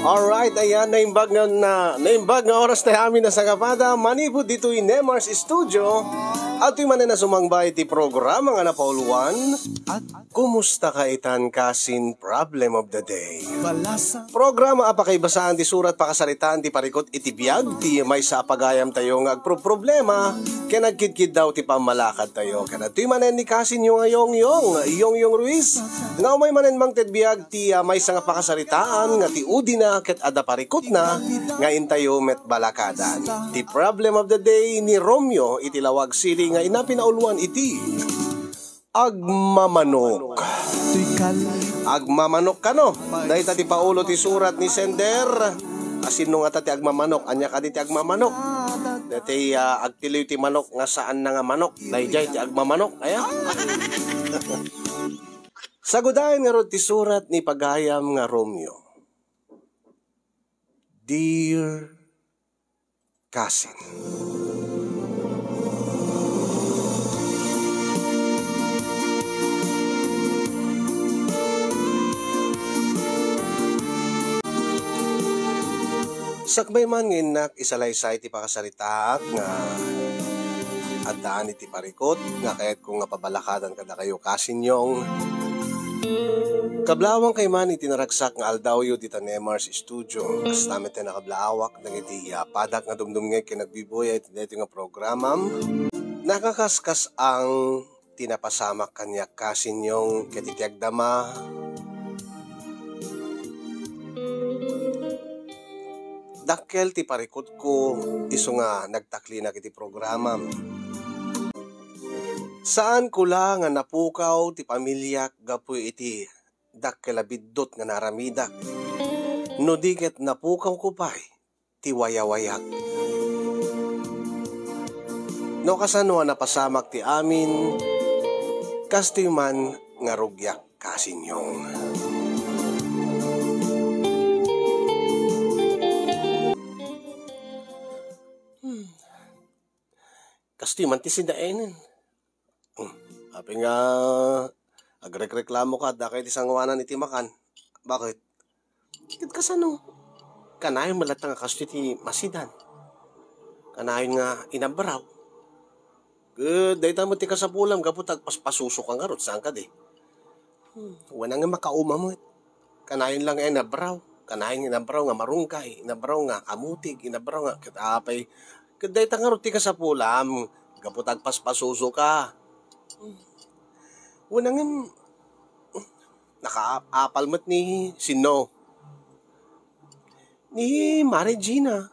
Alright, ayan, naimbag nga oras na amin na sa kapada. Manipod dito in Nemars Studio. At yung manin na sumangbay ti programa nga na pauluan. Kumusta ka itan kasin problem of the day? Programa apakaibasaan ti surat pakasaritaan ti parikot iti biyag. Ti may sa apagayam tayo nga problema. Kaya nagkidkid daw ti pamalakad tayo. Kaya ito yung manin ni kasin yung Yong Ruiz. Nga umay manin mang tedbiyag ti may sa nga pakasaritaan. Nga ti udina ket ada parikot na. Nga intayo met balakadan. Ti problem of the day ni Romeo itilawag sili nga inapinauluan iti agmamanok. Agmamanok kano. Dahil tati paulo ti surat ni Sender. Asin nung ata ti agmamanok. Anya ka di ti agmamanok. Dati agtiliw ti manok nga saan na nga manok. Dahil jay ti agmamanok. Ayan. Sagudayan nga ron ti surat ni pagayam nga Romeo. Dear Cousin. Sakbay man nginak isalaysay ti pakasaritaak nga adaan iti parikot nga kayat kung nga pabalakadan kada kayo kasinyong kablawang kay man iti naragsak nga aldawyo ti Nemars Studio kas namin tayo nakablawak nang iti padak nga dumdum nga kinagbiboy iti dito nga programam nakakaskas ang tinapasamak kanya kasinyong katitiagdama dakkel ti parikot ko iso nga nagtakli na kiti programa. Saan ko lang nga napukaw ti pamilyak gapoy iti dakkel abiddot nga naramidak. No diket napukaw ko pa'y ti wayawayak. No kasano napasamak ti amin kastoy man nga rugyak kasinyong. Kastoy man ti sidaenin. Hapi nga agrek-reklamo ka da kay ti sangwanan iti makan. Bakit? Kit kasano? Kanayon malata nga kastoy ti masidan. Kanayon nga inabaraw. Good, dahil mo ti kasapulam kapag paspasuso ka nga rot. Saan ka di? Wala nga makauma mo. Kanayon lang inabaraw. Kanayon inabaraw nga marungkay. Inabaraw nga amutig. Inabaraw nga katapay. Kaday tangarot ti ka sa pulam, kaputag paspasuso ka. Unang nakaapal mo't ni sino? Ni Marigina.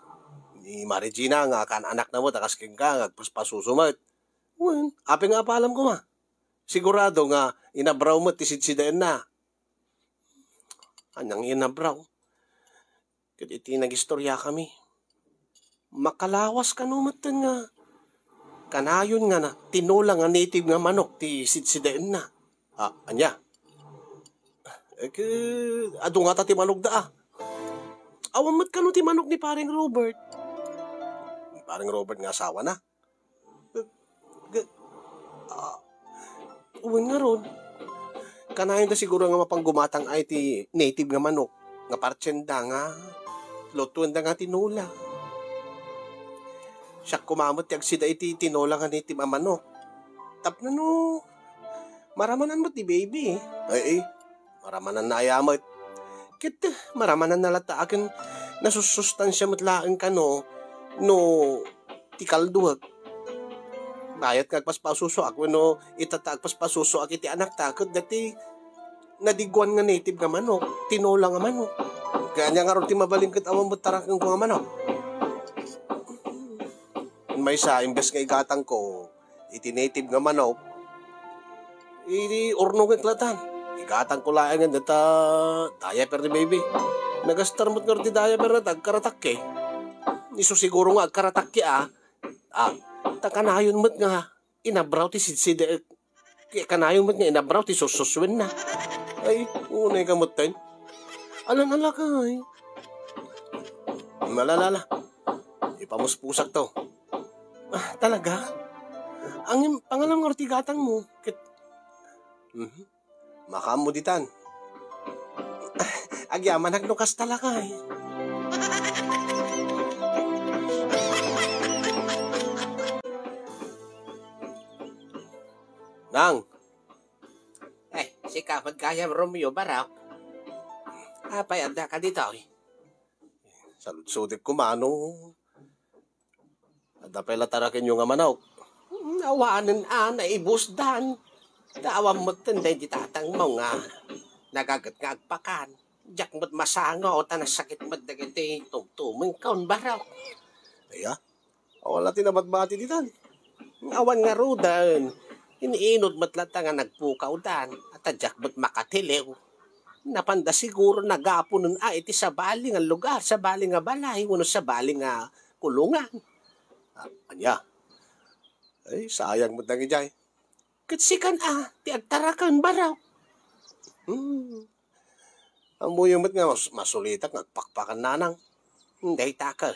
Ni Marigina nga kan anak na mo, takasking ka, nagpaspasuso mo't. Api nga apalam ko ma. Sigurado nga, inabraw mo't tisid-sidayan na. Anang inabraw. Kaya iti nag-istorya kami. Makalawas ka numatan nga. Kanayon nga na, tinulang nga native nga manok, ti sidsidain na. Anya? Ado nga ta ti manok da Awamat ka no ti manok ni paring Robert. Paring Robert nga asawa na. Uwin nga ron. Kanayon da siguro nga mapanggumatang ay ti native nga manok. Nga partsenda nga, lotuan da nga tinula. Siya kumamot ti agsida iti tinola nga ni ti mamanok. Tap na no. Maramanan mo ti baby. Ay, maramanan na ayamot. Kit, maramanan na lata akin nasusustansya mo't laang ka no ti kalduhag. Bayat kagpaspasuso ako no itatagpaspasuso ak iti anak takot dati nadiguan nga native nga manok. Tinola nga manok. Kanya nga ron ti mabalingkit awang mo't tarakang ko nga manok. May sa imbes nga igatang ko iti native nga manok iti urno nga klatan igatang ko lang nga data diaper ni baby nagastar mo't nga ti diaper na tagkaratak iso siguro nga agkaratak takanayon mo't nga inabraw ti sidside kanayon mo't nga inabraw ti sususwin na ay unay ka mo't ten alang-ala ka malalala ipamuspusak to. Talaga? Ang pangalang ortigatang mo, makamuditan. Agyaman nagnukas talakay. Nang, Si Kapag Kayam Romeo Barak. Apay, anda ka dito eh. saludsudik ko mano. Adapay latarakin yung nga manok. Awanan naibusdan. Daawang mo tinday di tatang mo nga. Nagagat nga agpakan. Diyak mo't masanga o tanasakit mo't dagiti tugtumeng kaun Barak. Aya, wala tinabat-bati ditan. Awan nga rudan. Iniinod mo't lata nga nagpukaw dan. At adyak mo't makatiliw. Napanda siguro nagapo nun iti sa baling nga lugar, sa baling nga balay, uno sa baling nga kulungan. Anya, ay sayang mo tangi jay. Katsikan ti agtarakan Baraw. Ang muyumot nga masulitak nagpakpakan nanang. Hindi taka.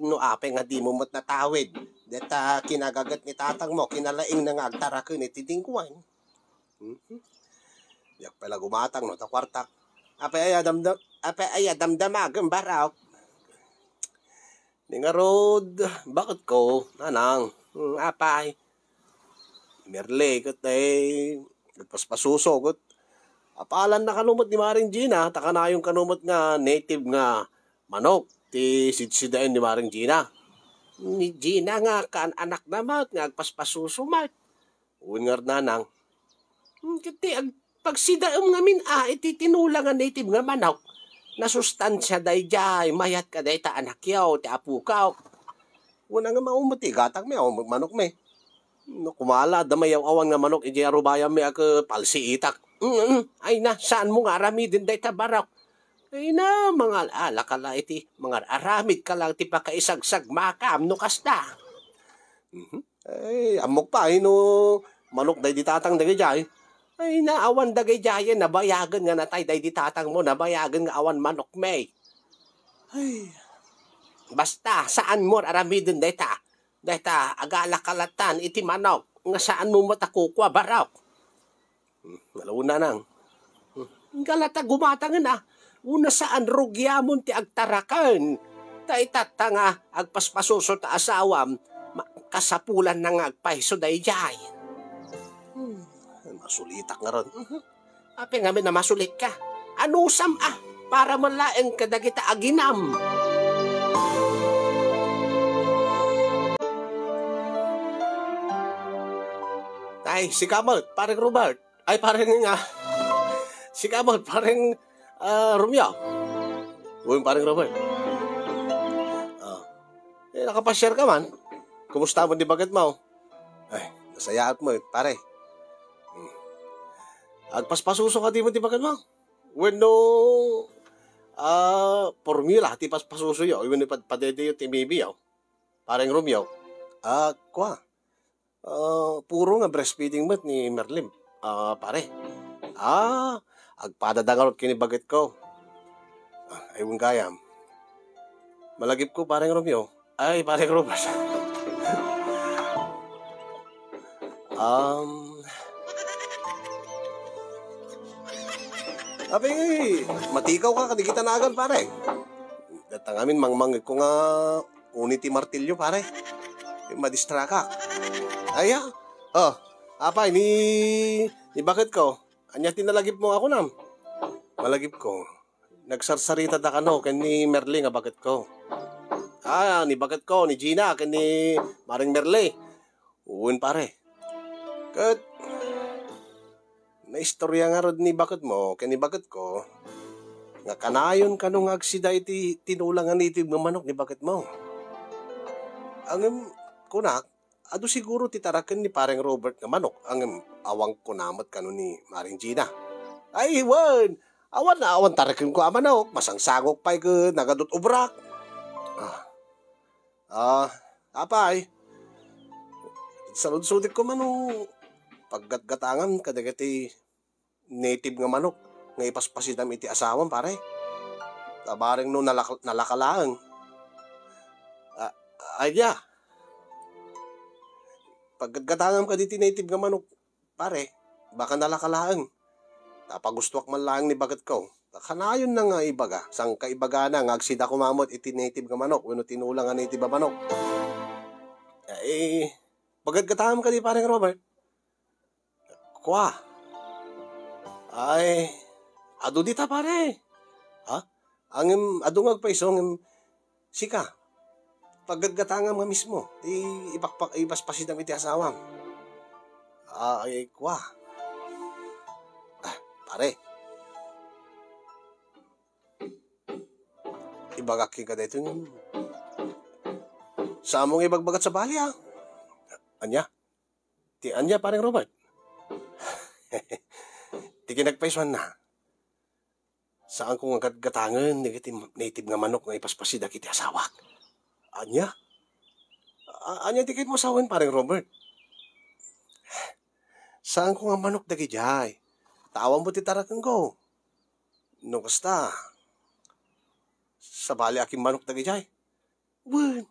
No apay nga di mo mo't natawid. Deta kinagagat ni tatang mo, kinalaing na nga agtarakan iti tingkuan. Yak pala gumatang no, takwartak. Apay ay damdamagan Baraw. Ni nga rod, bakit ko, nanang? Apay. Merle, kat ay, nagpaspasuso, kat. Apalan na kanumot ni Maring Gina, taka na yung kanumot nga native nga manok, ti sidsidain ni Maring Gina. Ni Gina nga kaan anak namat, nga agpaspasusumat. Uwin nga nanang. Kati pagsidaom ngamin iti tinulang nga native nga manok. Nasustansya day jay, mayat ka day ta anak yaw, ti apukaw. Una nga maumati, gatang may manok may. No, kumala, damayaw awan nga manok, iji arubayan may palsi itak. Ay na, saan mo nga aramidin day ta Barak? Ay na, mga ala ka lang iti, mga aramid ka lang ti pakaisagsag makam no kasta. Ay, amok pa, no, manok day di tatang day jay. Ay na, awan dagay jayan, nabayagan nga natay day di tatang mo, nabayagan nga awan manok may. Ay, basta, saan mo aramidin day ta? Day ta, agala kalatan iti manok, nga saan mo matakukwa Barak? nalauna nang. Galata gumatangan una saan rugyamon ti agtarakan. Ta itata nga agpaspasuso ta asawam, kasapulan na nga agpaiso day jay. Masulitak nga ron. Ape nga na masulit ka. Anusam para malaeng kadagita aginam. Ay, si Kamot, parang Robert. Ay, parang nga. Si Kamot, parang Romeo. Uy, parang Robert. Nakapasyar ka man. Kumusta mo di bagat mo? Ay, nasayaan mo pare. Agpaspasuso ka di mo di bagat mo? When no formula, ti paspasuso yo. When padede yo ti baby yo. Parang Romeo. Kwa. Puro nga breastfeeding mat ni Merlim. Pare. Agpadadangarot kinibagat ko. Ayun kayam. Malagip ko parang Romeo. Ay, parang Robert. Matikaw ka, kadikita na agad, pare. Datang amin, mangmangit ko nga uniti martilyo, pare. Madistra ka. Aya, apay, ni bakit ko? Anya tinalagip mo ako nam? Malagip ko. Nagsarsarita da ka no, ni Merle nga bakit ko. Ni bakit ko, ni Gina, ni Maring Merle. Uwin, pare. Kat, naistorya nga rod ni bakit mo, ni bakit ko, nga kanayon ka nung agsida iti tinulangan iti manok ni bakit mo. Ang kunak, ado siguro titarakan ni parang Robert nga manok, ang awang kunamat ka ni Maring Gina. Ay, iwan! Awan tarakin ko manok, masangsagok pa'y ka nagadot ubrak. Apay, salud-sudik ko manong paggatgatangan kadagati native nga manok nga ipaspasidam iti asawam pare. Tabaring no nalakalaan. Ay, paggatgatangan ka diti native nga manok pare, baka nalakalaan. Tapagustuak man lang ni bagat ko. Kanayon na nga ibaga. Sang kaibaga na nga agsida kumamot iti native nga manok. Wano tinulang nga native nga manok. Paggatgatangan ka di parang Robert. Kwa. Ay, adu dita pare. Ha? Ang adu nga agpaisong sika. Paggadgatanga nga mismo, ipaspasid ang iti asawam. Ay, kwa. Pare. Ibagaki ka dito yung sa among ibagbagat sa bali, ha? Anya? Anya, parang Robert. Di kinagpaisuan na. Saan ko nga gatangan, native nga manok nga ipaspasid ang iti asawak. Anya? Anya di mo asawan, parang Robert. Saan ko nga manok dagi jay? Tawan mo titarakan ko. No kasta. Sa bali aking manok dagi jay. Wen,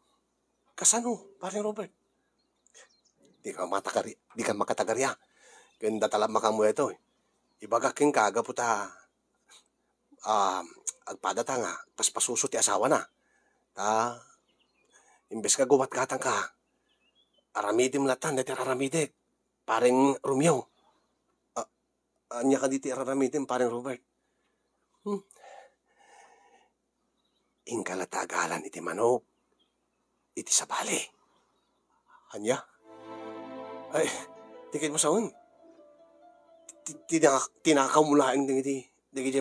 kasano, parang Robert? Di ka makatagarya. Ganda talam makamu ito. Ibagaking kaga puta. Agpadata nga, paspasuso ti asawa na. Imbes ka gumat katang ka. Aramidim latan, dati aramidik. Pareng Romeo. Anya ka diti aramidim, pareng Robert. Ingkalatagalan iti manok. Iti sabali. Anya? Ay, tikit mo saun. Tinakaw mo lang di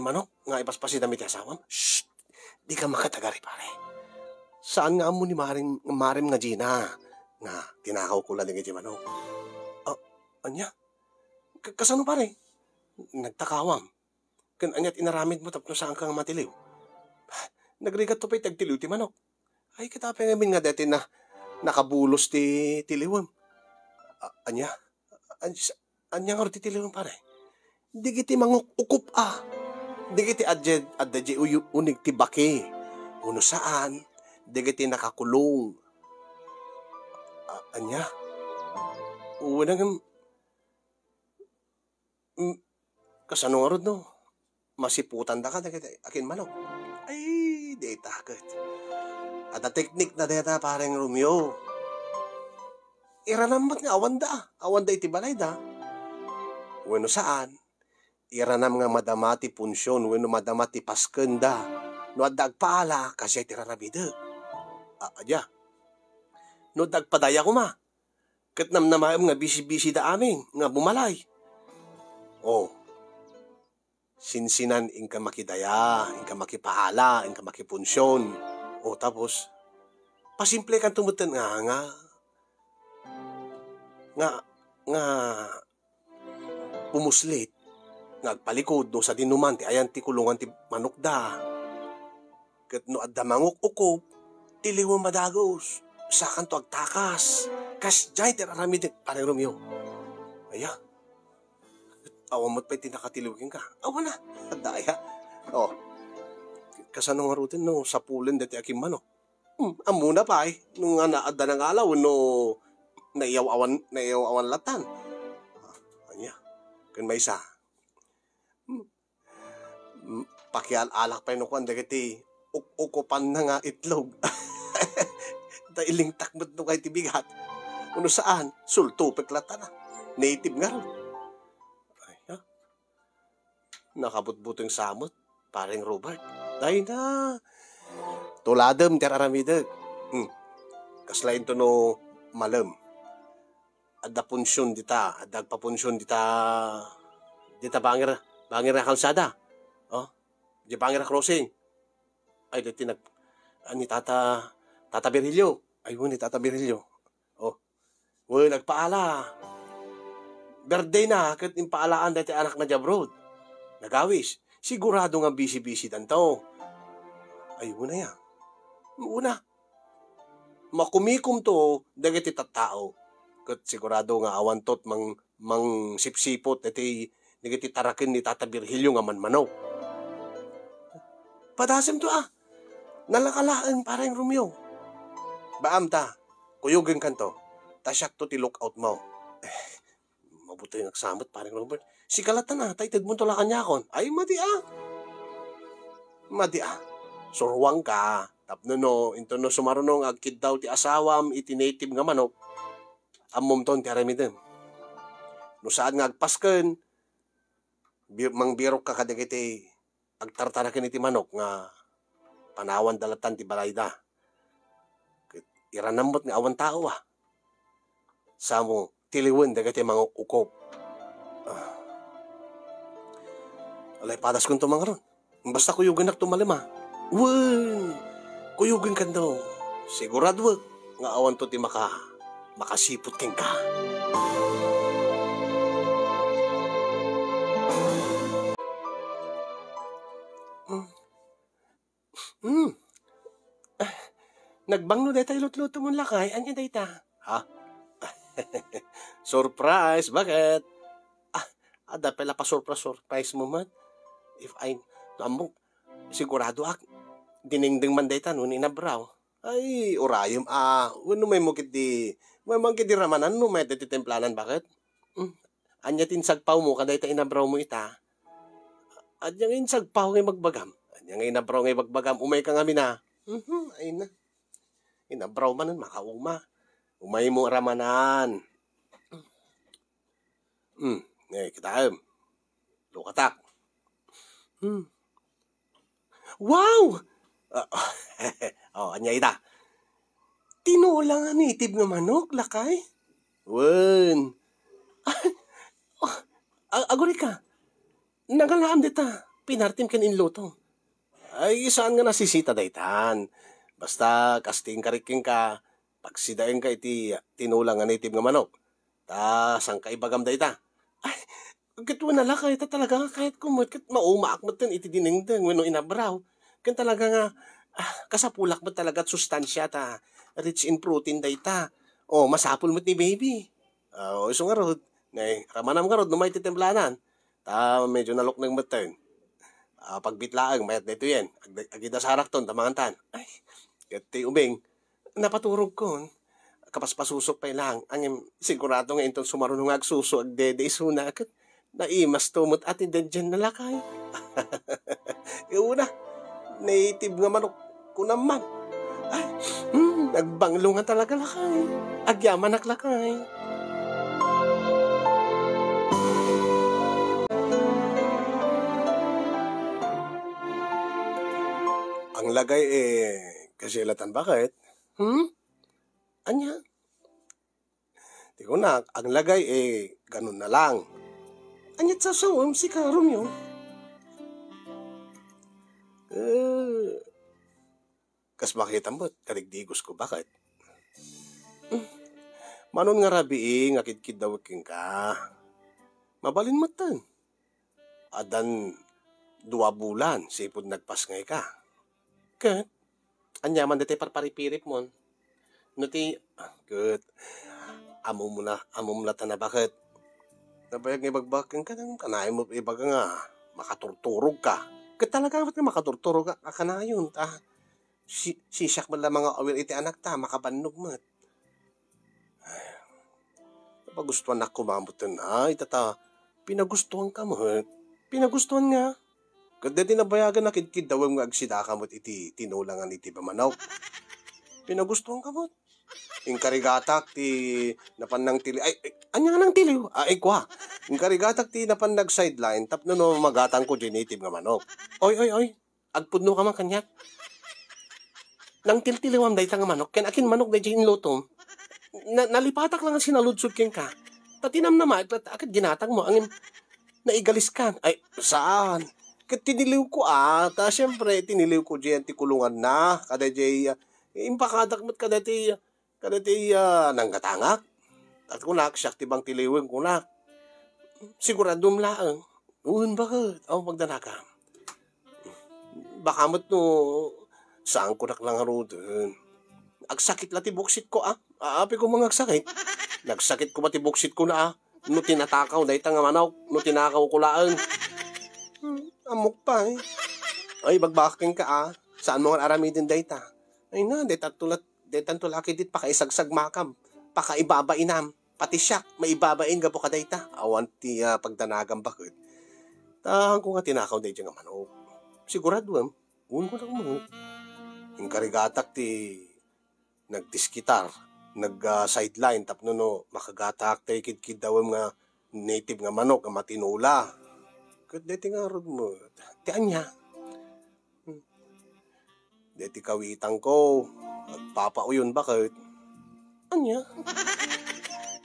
manok. Nga ipaspasid ang iti asawam. Shhh! Di ka makatagari, pare. Saan nga mo ni Marim nga Gina? Nga, tinakaw ko lang di manok. Anya? Kasano, pare? Nagtakawam. Kan anyat inaramid mo tapno saan kang matiliw. Nagrigat to pa'y tagtiliw ti manok. Ay, kitapay ngamin nga dati na nakabulos ti tiliwam. Anya? Anya nga ti tiliwam, pare? Di kiti manguk ukup Di kiti adje unig ti baki. Uno saan? Di kiti nakakulong. Anya? Unang kasano nga rod, no? Masiputan da ka, di kiti akin manok. Ay, di takot. At a teknik na deta parang Romeo. Iranamot nga awanda iti balay da. Weno saan? Iranam nga madamati punsyon, weno madamati paskenda. No adagpala kasi tirarabida. Adya. No dagpadaya ko ma. Kat namnamayam nga bisi-bisi da amin, nga bumalay. Sinsinan inka makidaya, inka makipaala, inka makipunsyon. Tapos, pasimple kan tumutan nga pumuslit, nagpalikod no sa dinuman, ti ayan ti kulungan ti manok da. Kat no adda manguk ukop, tiliwang madagos, sakan to agtakas, kas jay tiraramid parang Romeo. Aya, awamot pa'y tinakatiliwin ka. Awa na, daya. Kasano nga rutin no, sa pulen dati aking manok. Amuna pa nung naadda ng alaw, no, naiyaw-awan latan. Anya, kan may isa. Pakial-alak pa yun kung dagiti ukupan na nga itlog. Dailing takmat no kay tibigat. Uno saan? Sultupik latan na. Native nga rin. Ay, nakabutbutong samot. Pareng Robert. Dahil na. Tuladam, tiraramideg. Kaslain to no malam. Adda punsyon dita. Adda papunsyon dita. Dita bangir na kalsada. Di bangir na crossing. Ay, diti ni Tata Berillo. Ay, ni Tata Berillo. Nagpaala. Birthday na. Kat impaalaan dati anak na Jabrod. Nagawis. Sigurado nga busy-busy danto. Ay, una yan. Una. Makumikum to, dagiti tattao. Kat sigurado nga awantot mang sipsipot, dagiti tarakin ni Tata Virgilio nga manmanaw. Padasem to nalakalaan parang Romeo. Baam ta, kuyugin kanto, tasyak to ti lookout mo. Mabuto yung nagsamot parang Robert. Si kalatan taytid mo tula kanya kon. Ay, madi Surwang ka. Tapno no, into no sumarunong agkid daw ti asawam iti native nga manok. Amom ton ti aramidem. No No saan nga agpasken, mangbirok ka kadagiti agtartaraken iti manok nga panawan dalatan ti balay da. Iranambot nga awan tao Samo tiliwen dagiti mga ukop. Alay padas kong tumangaron. Basta kuyugan ak tumalima. Wen, kuyugan kan daw. Sigurado nga awan to ti makasipot king ka. Nagbangno day tayo lutluto mong lakay. Anya day ta? Ha? Surprise! Bakit? Ada pala pa surprise mo man. If I, lamong, sigurado dinengdeng man day ta, nun inabraw. Ay, urayom, wano may mukit di, may mangkit di ramanan, no may tititemplanan, bakit? Anya tinsagpaw mo, kaday ta inabraw mo ita. At yung insagpaw ngay magbagam. Anya ngay inabraw ngay magbagam, umay ka nga mina. Ay na. Inabraw man nun, makauma. Umay mo ramanan. Kita lukatak. Wow! Anya ita. Tinola nga native nga manok, lakay. Wen. Aguri ka. Nagalaan dita. Pinartim kan inluto. Ay, saan nga nasisita daytan? Basta kasting kariking ka, pagsidain ka iti tinulang nga native nga manok. Sang kaibagam dayta. Ay, katwa na lakay ta talaga kahit kumot, kat maumaak mo ten iti dinengdeng, wano inabraw. Kan talaga nga, kasapulak mo talaga at sustansya ta, rich in protein dayta. Masapul mo ni baby. Iso nga rod, ramanam nga rod, numay titemplanan. Medyo nalok ng matern. Pagbitlaang, mayat na ito yan. Agida sa harakton, tamangan. Ay, kati ubing, napaturog ko. Kapaspasuso pa lang. Ang sigurado nga itong sumarunong agsuso, agdede isuna. Naimas tumot atin din dyan na lakay. Una, native nga manok ko naman. Ay, nagbanglo nga talaga lakay. Agyaman ak lakay. Ang lagay kasilatan bakit? Anya? Di ko na, ang lagay ganun na lang. Anyat sa sawam si Karom yun. Kas makita mo, kaligdigos ko, bakit? Manon nga rabi nga kidkid daw king ka. Mabalin matan. Adan 2 bulan, sipod nagpas ngay ka. Kat, anyaman dati parparipirip mo. Nuti, good. Amo mo na ta na bakit? Nabayag nga ibagbakin ka nang kanayin mo ibaga nga, makaturturog ka. Kat talaga nga makaturturog ka, kanayon ta. Sisak mo lang mga awil iti anak ta, makabannog mo. Napagustuhan na kumamutan na, itata, pinagustuhan ka mo. Pinagustuhan nga. Kada tinabayagan na kidkid daw nga agsidaka mo't iti tinulangan iti pamanaw. Pinagustuhan ka mo't. Yung karigatak ti napanang tili. Ay, anya nga nang tili? Kwa. Yung karigatak ti napanag sideline tapno no magatang ko genitive nga manok. Oy. Agpudno ka man kanyat. Nang tiltiliwam day nga manok. Ken akin manok day in lutom. Nalipatak lang ang sinaludsod ken ka. Tatinam naman. Akit ginatang mo. Ang naigalis kan. Ay, saan? Kat tiniliw ko ta syempre tiniliw ko diyan ti kulungan na kada jay impakadak mo't kada ti nanggatangak at kunak siya ti bang tiliwen kunak siguradum laang bakit magdanaka baka mo't no saan kunak lang arodon agsakit la ti buksit ko aapi ko mga agsakit nagsakit ko ba ti buksit ko na no tinatakaw dahi nga manaw no tinakaw ko laang amok pa Ay, bagbaking ka Saan mo nga aramidin dayta? Ay na, detan tulaki dit pakaisagsag makam. Pakaibabainam. Pati siya, maibabain ka po ka dayta. Awan ti pagdanagang bakit. Tahang ko nga tinakaw dayta nga manok. Sigurado un ko lang mo. Yung karigatak ti nagdiskitar. Nag-sideline tapno no makagatak tayo kid daw nga native nga manok nga matinula. Kat deti nga rod mo, ti anya. Deti kawitan ko, agpapauyon bakit? Anya?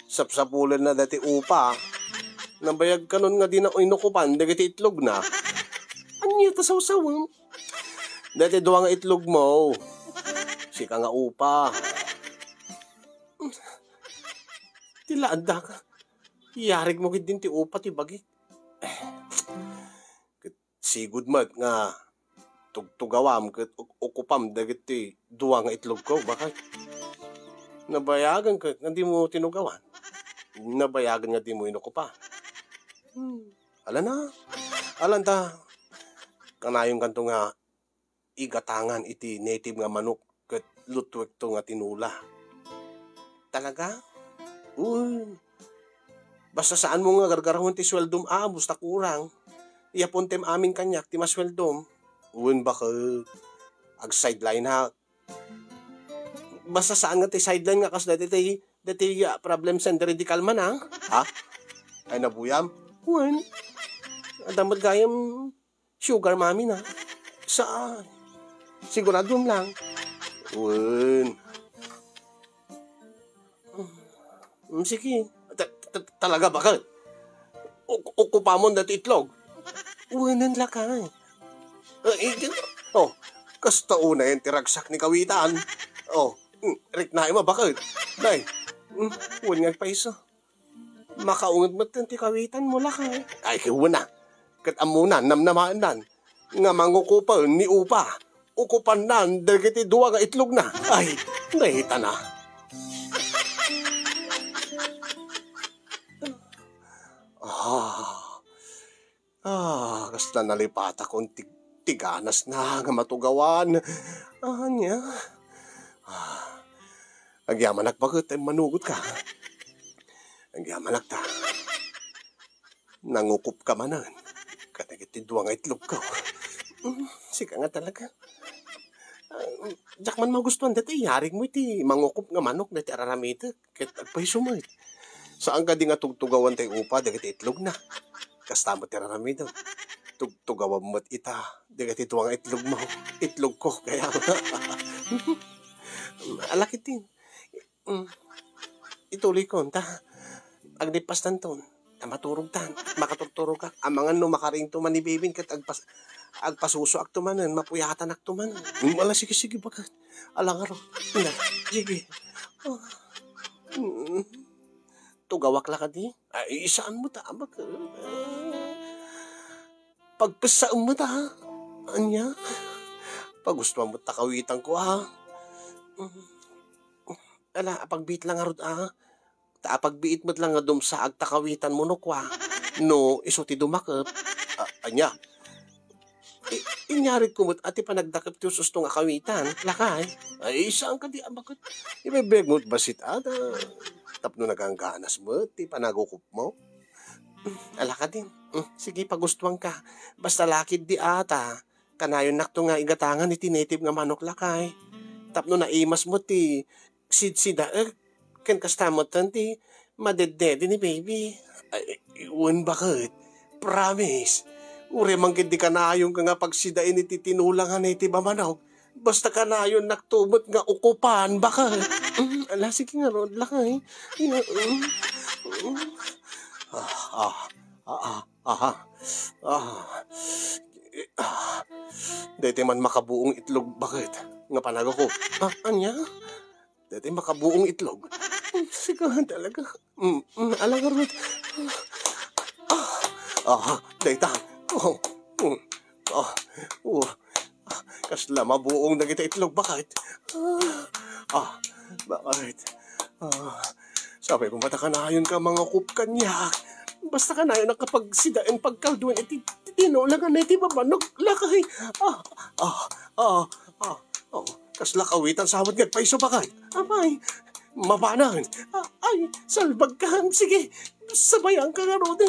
Sapsapulan na dati upa. Nabayag ka nun nga di na inukupan, dagiti itlog na. Anya, tasaw-sawang. Dati duwa nga itlog mo. Sika nga upa. Tilaanda ka. Iyarig mo din ti upa ti bagi. Sigud mat nga tugtugawam ket ukupam dagiti duwa nga itlog ko bakit? Nabayagan ka nga di mo tinugawan. Nabayagan nga di mo inukupa. Alan ta. Kanayong kanto nga igatangan iti native nga manok ket lutwek to nga tinula. Talaga? Uy. Basta saan mo nga gargarahon ti sweldom busta kurang. Iyapon tem amin kanyak ti masweldom. Uwan bakit? Ag sideline ha. Basta saan nga ti sideline nga kas dati problem center di kalman ha? Ha? Ay nabuyam? Uwan. Adamot gayam sugar mami na. Saan? Siguradom lang. Uwan. Sige. Talaga bakit? Ukupa mo dati itlog. Uwanan lakay. Kasta una yung tiragsak ni kawitan. Riknaay mo bakit? Day, uwan nga paiso. Makaungad mo ti kawitan mo lakay. Ay, kiwana. Kat amunan, namnamaanan. Nga mangukupa ni upa. Ukupan nan, dagiti duwa nga itlog na. Ay, nahita na. Kasta nalipata kong tiganas na nga matugawan. Anya. Agyaman bagat ay manugot ka. Agyaman ta. Nangukup ka manan. Katagitidwa nga itlog ko. Sika nga talaga. Jak man magustuhan dati, yarig mo iti mangukup nga manok dati araramita. Ket agpay sumay. Saan ka di nga tugtugawan tayo upa, dagiti itlog na. Kasta mo tiraramita. Tugtugawan mo't ita. Dagiti tuwang itlog mo. Itlog ko. Kaya alakit din. Ituloy ko. Agnipas tanton. Maturog tan. Makaturturog ka. Amangan no makaring tuman ni Bibin kat agpasuso ak tumanan. Mapuyatan ak tumanan. Wala sige bakit. Alangaro. Sige. Tugawak la ka di. Ay, isaan mo ta. Pagpasaan mo ta. Anya. Pagustuhan mo takawitan ko ha. Pagbiit lang arod pagbiit mo lang nga dum sa agtakawitan mo no kwa. No, isuti dumakap. Anya. Inyarit ko mo't ati panagdakap ti usus nga kawitan. Lakay. Ay, saan ka di bakit? Ibebeg mo't basit tapno nagangganas mo, ti panagukup mo. Alaka din. Sige, pagustuhan ka. Basta lakid di ata. Kanayon nakto nga igatangan iti native nga manok lakay. Tapno naimas mo ti sidsida. Ken kastamot ti madedede ni baby. Iwan bakit? Promise. Ure manggid di kanayon ka nga pagsidain iti tinulangan iti manok. Basta kanayon naktumot nga ukupan, bakit? Sige nga ron, lakay. Dati man makabuong itlog, bakit? Nga panago ko. Anya? Dati makabuong itlog. Sige talaga. Alang ron. Data. Kasla mabuong na kita itlog, bakit? Bakit? Sabi ko, mata kanayon ka mga kupkanyak. Basta kanayon na kapag sidain pagkalduan, tinulangan na iti mamanok, lakay. Kasla kawitan sawat nga paiso, bakit? Abay, mabanan. Ay, salbag ka. Sige, sabayan ka nga ron.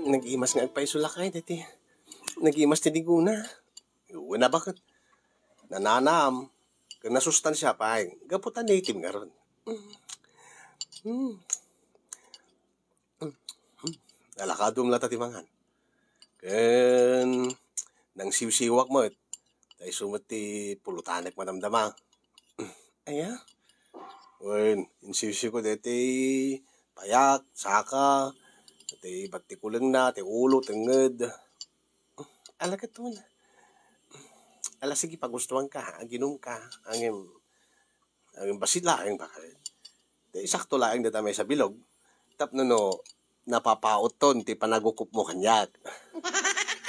Nag-imas nga agpaisulakay, dati. Nag-imas tiniguna. Una bakit? Nananam. Kung nasustansya pa, gaputan native nga ron. Alakadum lata timangan. Ken nang siwsiwak mo, tay sumot ti pulutanek madamdama. Aya? Wen, insiwsiw ko deti payak, saka, ti bati kulang na, ti ulo, tenged. Alagat to na. Ala sige pagustuhan ka, aginom ka, ang basila, ang bakit. Ti sakto laeng data may sa bilog. Tapno no, napapaot ton, ti panagukup mo kanyak.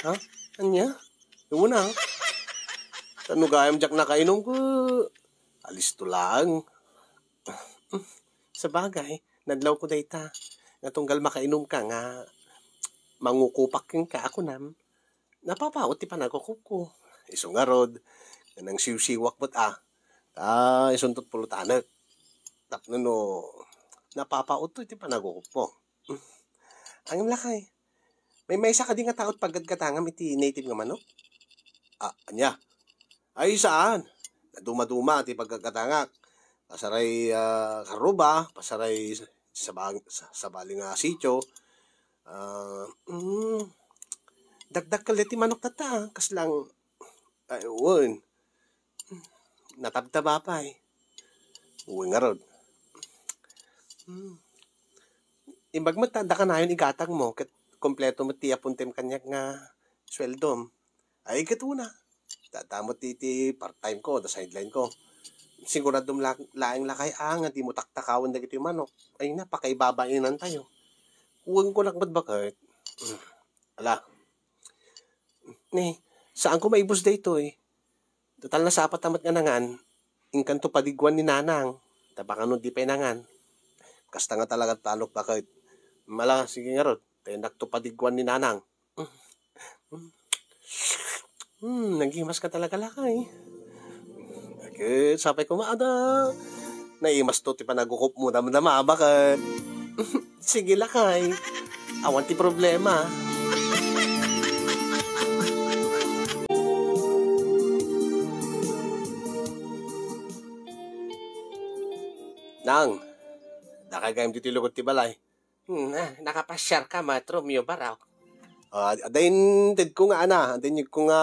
Ha? Anya? Yung muna, ha? Tanugayam jak na kainom ko, alis to lang. Sa bagay, nadlaw ko dayta. Nga tunggal makainom ka nga, mangukupak yung ka ako nam. Napapaot ti panagukup ko. Iso nga rod, nang siwsiwak mo't isuntot pulutanek. Tapno no, napapaot to iti panagukup mo. Ang lakay. May isa ka di nga taot paggadgatangam iti native nga manok? Anya? Ay, saan? Naduma-duma iti paggadgatangak. Pasaray karuba, pasaray sa baling sityo. Dagdag ka ti manok tata, kaslang, uwan. Natabtaba pa Uwan nga rod. Imbag mo, tanda ka na yun igatang mo, kat kompleto mo ti apuntem kanyak nga sweldom. Ay, katuna. Tatamot ti part-time ko, the sideline ko. Siguradom laing lakay nga di mo taktakawan na iti manok. Ay na, pakaibabainan tayo. Huwag ko lakbat bakit. Ala. Saan ko maibus dito Total na sapat tamat nga nangan, ingkanto padigwan ni nanang. Tabaka nun di penangan. Kasta nga talaga talok bakit. Mala, sige nga rod. Tenak to padigwan ni nanang. Nagimas ka talaga lakay. Okay, sapay ko maada. Naimas to ti panagukup mo damdama bakit. Sige lakay. Awan ti problema. Nang, nakagayam ti tilugot ti balay. Nakapasyar ka, Matro, miyo baraw. Adayin tid ko nga adayin ko nga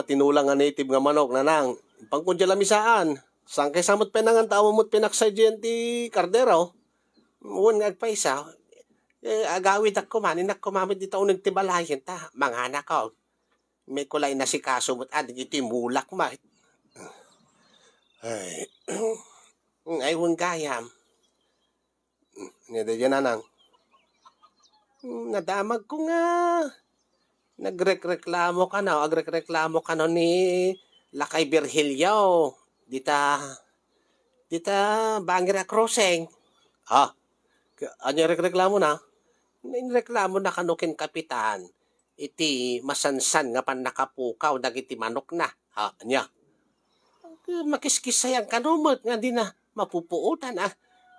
tinulang nga native nga manok nanang. Pangkundya lamisaan. Saan kay samot penangan tawo mo't pinaksay diyan ti kardero. Uwan nga agpaisa. Agawid ako man, inak kumamit dito unang tibalayan ta. Mga anak ko. May kulay na si kaso mo't iti mulak ma. Ay, huwag gayam. Nida dyan nanang. Nadamag ko nga. Agreklamo ka no ni Lakay Virgilio. Dita Bangira Crossing. Anya reklamo na? Reklamo na kanukin kapitan. Iti masansan nga pan nakapukaw dagiti manok na. Anya? Makiskisayang kanumot nga di na mapupuutan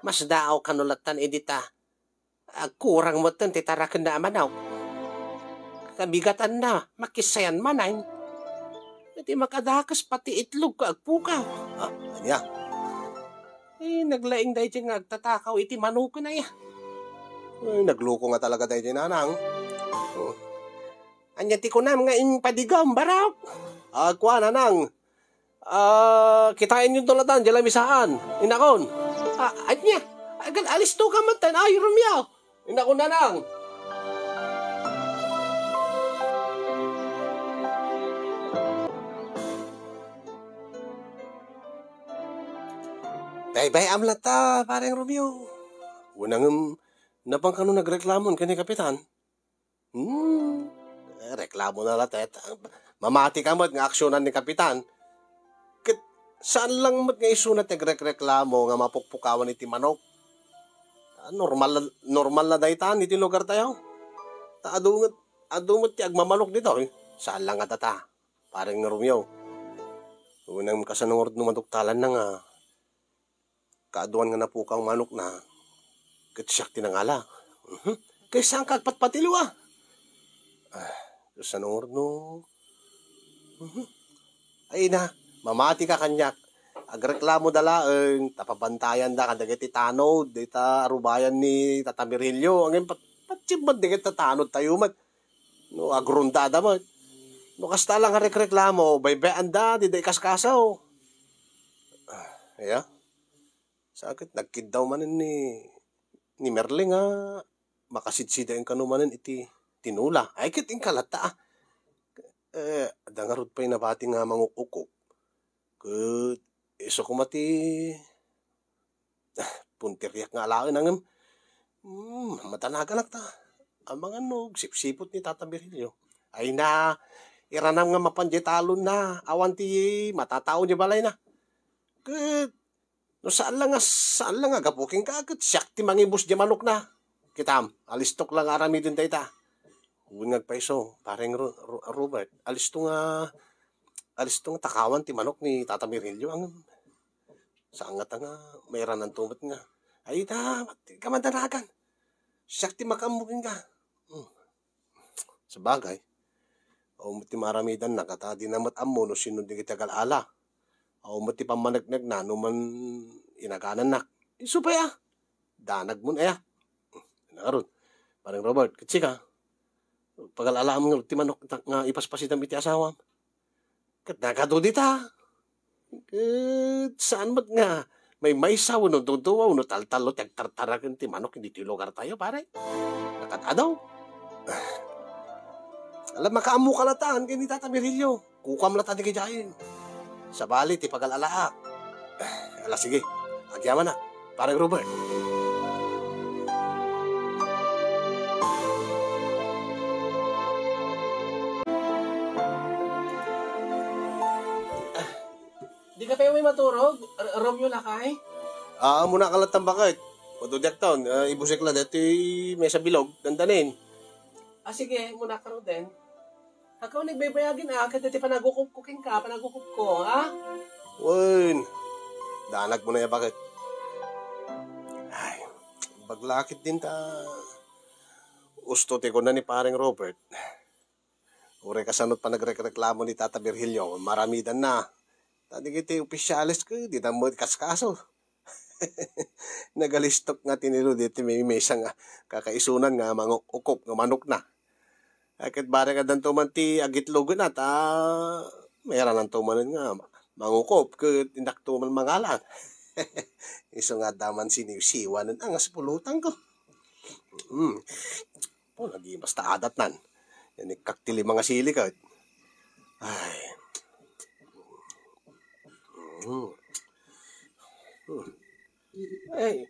Mas daaw kanulatan edita. Kurang mo tan titarakan na manaw. Kabigatan na, makisayan manayin. Iti makadakas pati itlog ko agpukaw. Anya? Naglaing dahi nga agtatakaw iti manuko na Nagluko nga talaga tayo dyan nanang. Anya ti kunam nga padigaw baraw. Kwa nanang. Kitain yung tulatan, dyan lamisaan. Inakon. Anya, agad alis to ka matan, rumyaw. Inakon nanang. Bay amlata, parang Romeo. Unang napang kano nagreklamon kani kapitan. Reklamo na latet. Mamati ka mo't nga aksyonan ni kapitan. Saan lang mo't nga isunat nagreklamo nga mapukpukawan iti manok? Normal na daytan iti lugar tayo. Adungot ti agmamanok dito. Saan lang nga tata? Parang Romeo. Unang kasanungord numaduktalan na nga. Kaaduan nga napukang manok na. Katsiyak tinangala. Kay saan kagpatpatilo ah? Sa norno. Ay na, mamati ka kanyak. Agreklamo dalaeng, tapabantayan da kadagiti tanod, dita arubayan ni Tata Mirilio. Ang patsimad digit tatanod tayo mat. No, agrundada mat. No, kasta lang reklamo, baybayan da, di da ikaskasaw. Aya, sakit, nagkid daw manin ni Merling makasitsidain ka manin iti tinula. Ay, kit inkalata ah. Dangarod pa'y nabati nga mangukukok. Kat, iso ko mati, puntiryak nga alain ang matanagan ta. Ang mga nog, sipsipot ni Tata Virilio. Ay na, iranam nga mapanjetalon na, awan ti matatao niya balay na. Kat, no saan lang nga, gapuking ka, kat siyak ti mangibus di manok na. Kitam, alistok lang arami din tayo ta. Huwag nagpaiso, parang Robert, alistok nga takawan ti manok ni Tata Virilio. Ang saan nga mayroon ng tumat nga. Ay ta, kamandanagan. Siyak ti makamukin ka. Sa bagay, o ti maramidan na katadi na matamo no sino di kita kalala. O ti pamanagnag na no man inaganan na. Iso pa ya. Danag mo na ya. Nakaroon. Parang Robert, katsi ka. Pagalala mo nga ti manok nga ipaspasitam iti asawam. Kat nakado dita. Kat saan mat nga may maysaw no tutuwa no taltalo tagtartarakan ti manok hindi ti lugar tayo pare. Nakatadaw. Alam makaamu ka lataan kay ni Tata Virilio. Kukam latan ni kajayin. Sa bali ti pagalala. Ala sige. Agyaman na. Parang Robert. Di ka pa may maturog? Romeo lakay? Muna kalatang bakit. Matudyak taon. Ibusik lang dito may sa bilog. Dandanin. Sige, muna ka rin din. Akaw nagbaybayagin kada ti panagukukukin ka, panagukup ko, ha? Wen. Danag mo na yan bakit. Ay, baglakit din ta. Gusto ti ko na ni paring Robert. Ure kasanot pa nagreklamo ni Tata Virgilio. Maramidan na. Tadi kiti opisyalis ko, di na mo kaskaso. Nagalistok nga tinilo dito may isang kakaisunan nga mangukok nga manok na. Akit bare ka dan tuman ti agitlogon at mayroon ng tumanin nga mangukop kat indak tuman mangalan. Iso nga daman sinisiwanan ang aspulutan ko. Lagi basta adat nan. Yan ikaktili mga sili ka. Ay. Ay,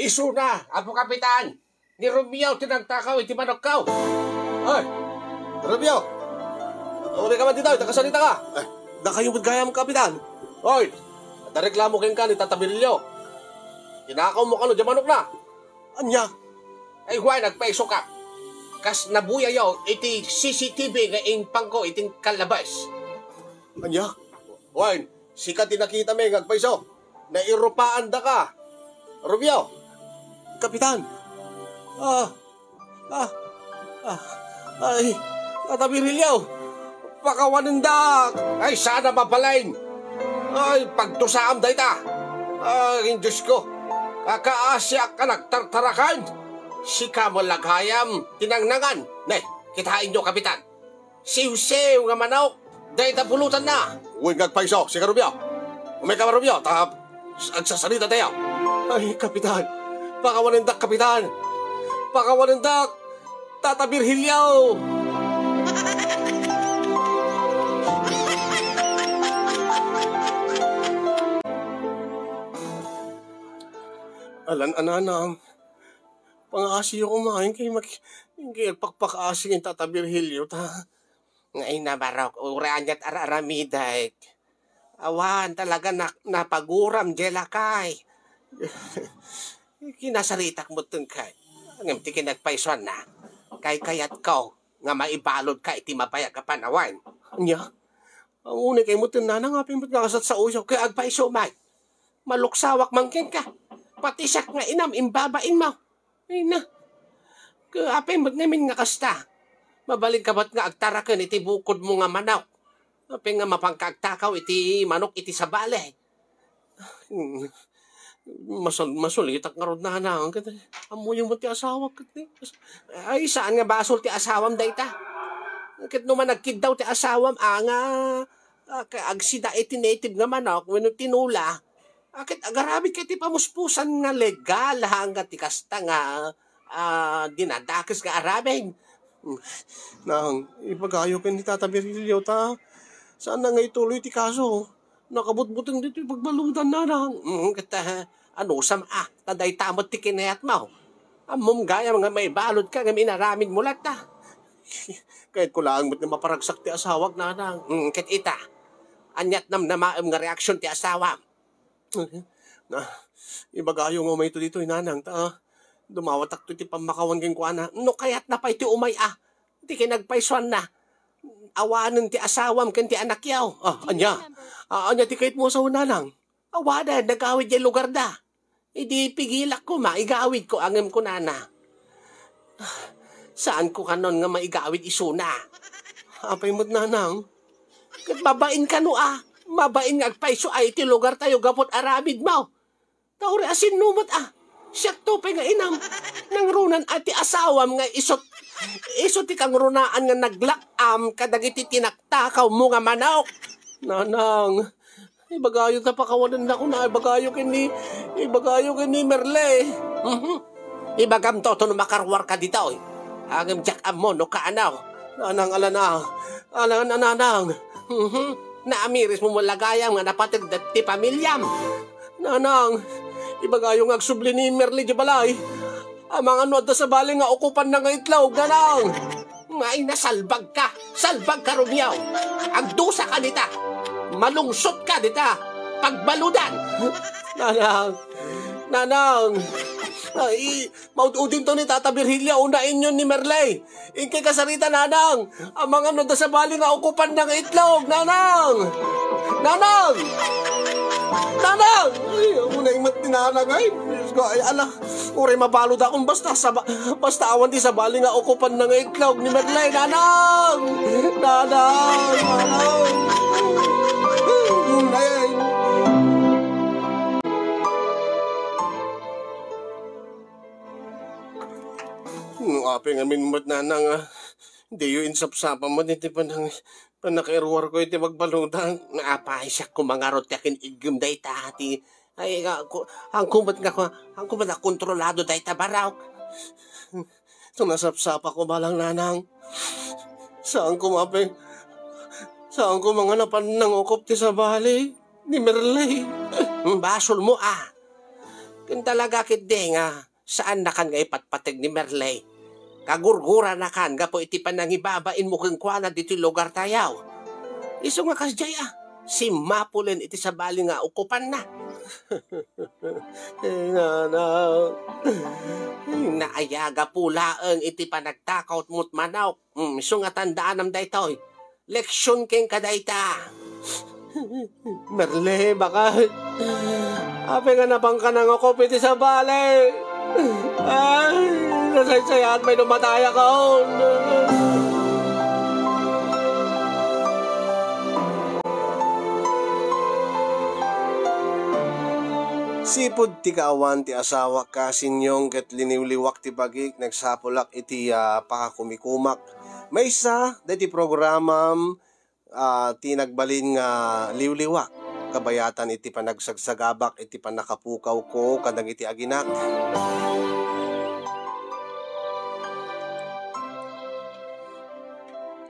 iso na, Apo Kapitan. Ni Romeo tinagtakaw, iti manok kaw. Ay, Romeo! Uli ka man dito, nakasalita ka. Nakayumod gaya mo, Kapitan. Hoy, natareklamo ka ni Tata Virilio. Tinakaw mo ka no, di manok na. Anya? Ay, huwag, nagpaiso ka. Kas nabuya yaw, iti CCTV nga ingpang ko, iting kalabas. Anya? Huwag, sikat tinakita may nagpaiso. Nairupaan da ka. Romeo. Kapitan. Ay, Tata Virilio. Pakawanindak. Ay, sana mapalain. Ay, pagtusaam da ita. Ay, Diyos ko. Kakaasya ka nagtartarakan. Sika mo laghayam, tinangnangan. Nay, kitain nyo, Kapitan. Siw-siw nga manok. Dahil pulutan na. Huwag nagpaiso, si Romeo. Umay ka Romeo, agsasalita tayo. Ay, Kapitan. Pakawanindak, Kapitan. Pakawanindak. Tata Virgilio. Alan-ananang. Pang-asi yung kumain kay pagpakaasi yung Tata Virgilio ta. Ngay na barok, uranyat araramiday. Awan talaga napaguram jelakay. Kinasaritak mo itong kay. Ang imti kinagpaisuan na. Kay kayat ko nga maibalod ka iti mapaya ka panawan. Anya? Ang unay kay mo itong nanangapin mo't nakasat sa usaw kay agpaiso may. Maluksawak mangkin ka. Pati siya nga inam imbabain mo. Ay na, apay mo't namin nga kasta. Mabalik ka ba't nga agtarakan iti bukod mo nga manok? Apay nga mapangkaagtakaw iti manok iti sa balay. Masulitak nga ron na na. Amoy mo ti asawa. Ay, saan nga basol ti asawam dayta? Kit naman nagkid daw ti asawam, agsida iti native nga manok, when tinula, akit agarabit kay ti pamuspusan nga legal, hanggat ti kasta nga dinadakis nga arabing. Nang, ipagayo ken ni Tata Virilio ta. Saan na nga ituloy ti kaso? Nakabutbutang dito yung pagbaludan na nang. Taday tamot ti kinayat mo. Amom gaya mga may balod ka nga minaramid mo lahat ta. Kahit kulang mo't na maparagsak ti asawag na nang. Ket ita, anyat nam na maam nga reaksyon ti asawa. Na, ibagayo nga may ito dito inanang ta. Dumawatak to ti pamakawan keng kuana. No kaya't na pa iti umay Di kinagpaiswan na. Awanan ti asawam ken ti anak yaw. Anya ti kahit mo sa unanang. Awada, nagawid yung lugar da. Idi pigilak ko maigawid ko angem ko nana. Saan ko kanon nga maigawid isuna? Apay mo't nanang. Kat mabain ka no Mabain nga agpaiso ay iti lugar tayo gapot aramid mo. Tauri asin numot Siyak to nga inam. Nang runan ati asawam nga isot ti kang runaan nga naglakam kadag iti tinaktakaw mo nga manok. Nanang, ibagayo ta pakawalan na ko na ibagayo ken ni Merle. Ibagam to no makarwar ka dito. Agam jak mo no kaanaw. Nanang alana. Nanang. Naamiris mo malagayam nga napatid ti pamilyam. Nanang, ibagayo nga agsubli ni Merle di balay. Amang ano da sa bali nga ukupan na nga itlog, nanang. Ngay nasalbag ka rumiyaw. Agdusa ka dita. Malungsot ka dita. Pagbaludan. Nanang. Ay, maududin to ni Tata Virgilia, unain yun ni Merle. Ingkay kasarita, nanang. Amang ano da sa bali nga ukupan na nga itlog, nanang. Nanang! Ay, muna imat ni nanang ay. Ay, ala, uray mabalod akong basta awan di sa bali nga ukupan na nga itlog ni Merle, nanang! Nanang! Ay. Apeng amin mo't nanang hindi yung insapsapa mo dito panakirwar ko iti magbaludan. Naapay siya kumangarot yakin igum dayta hati. Ay, ang kumat na kontrolado dayta baraw. Sumasapsapa ko balang nanang. Saan ko mga napan ng ukop ti sa bali ni Merle. Basol mo Kung talaga kiti nga saan na kan nga ipatpatig ni Merle. Kagurgura na kan, gapo iti panangibabain mo kong kuana dito lugar tayaw. Iso nga kasjay si Mapulen iti sabali nga ukupan na. Naayaga pulaeng iti panagtakaw mo't manaw. Iso nga tandaan am daytoy. Leksyon keng kadayta. Merle, bakit? Ape nga napang ka nang ukop iti sabali. Ay, nasaysayan may numataya ka. Sipod ti kaawan ti asawa ka sinyong ket liniwliwak ti bagik nagsapulak iti pakakumikumak. May isa dati programam ti nagbalin nga liwliwak. Kabayatan iti panagsagsagabak iti panakapukaw ko kadang iti aginak.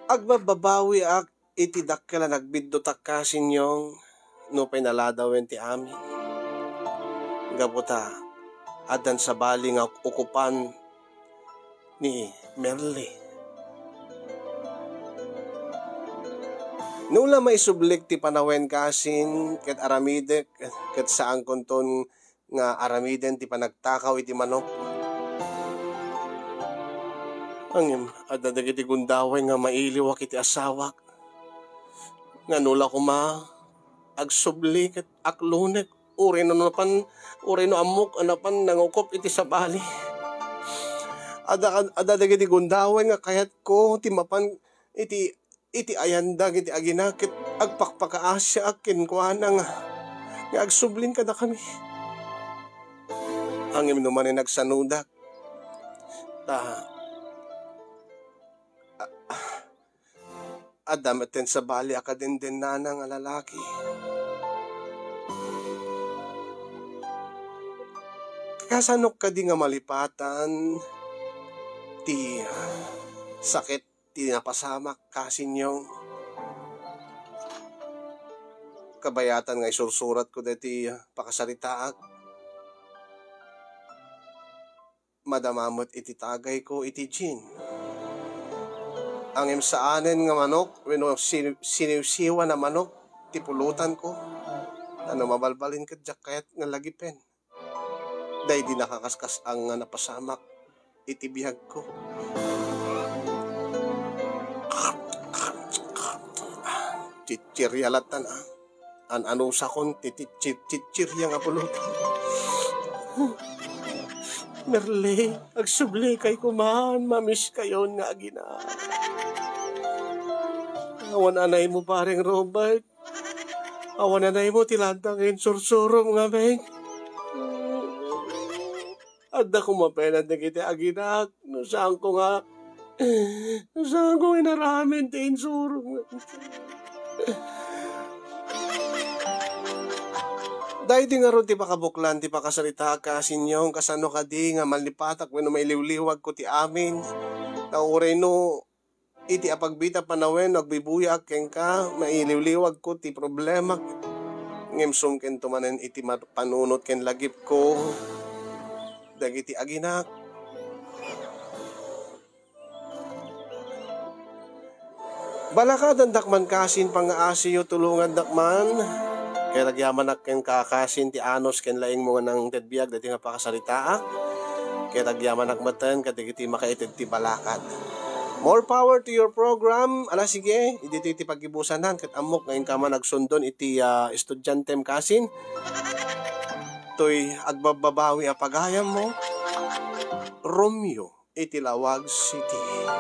Agbababawi iti dakkala nagbiddo takka sinyong no pinaladawen ti amin. Gabuta adan sa bali nga ukupan ni Merle. Nula may sublik ti panawen kasin ket aramide ket saan konton nga aramiden ti panagtakaw iti manok. Angem adadag iti gundaway nga mailiwak iti asawak. Nga nula kuma agsubli ket aklunek uri no amok anapan nangukop iti sabali. Ada dagiti gundawan nga kayat ko ti mapan iti ayandag iti aginakit agpakpakaasya akin kuana nga agsublin kada kami. Angim naman ay nagsanudak. Adam aten sa bali akadin din nanang lalaki. Kasanok ka di nga malipatan ti sakit ti napasamak kasinyo. Kabayatan nga isursurat ko dati pakasaritaak. Madamamot iti tagay ko iti Jean. Ang imsaanen nga manok, wino sinisiwa na manok, tipulutan ko. Ano mabalbalin ka dyak kayat nga lagipen. Dahil di nakakaskas ang nga napasamak, itibihag ko. Chichiryalatan anusa kon chichirya nga pulutan. Merle, agsubli kay kumahan, mamiss kayon nga agina. Awan anay mo paring Robert. Awan anay mo tilantangin sursurom nga meng. Adda ko mapelan na kita aginak. Saan ko inaramin ti insurom. Dahil di nga ron ti pakabuklan, ti pakasalita ka sinyong kasano ka di nga malipatak when may liwliwag ko ti amin. Nauray no, iti apagbita panawen, nagbibuyak keng ka, mailiwliwag ko ti problema. Ngemsum ken tumanen iti panunot ken lagip ko. Dagiti aginak. Balakadan dakman kasin pangaasiyo tulungan dakman. Kaya nagyaman ak ken kakasin ti anos ken laing mga nang tedbiag dati nga pakasarita. Kaya nagyaman ak maten kadagiti makaited ti balakad. More power to your program. Ala sige, dito iti pagibusanan ket amok ngayon ka man nagsundon iti estudyante kasin. Toy agbababawi a pagayam mo. Romeo iti Lawag City.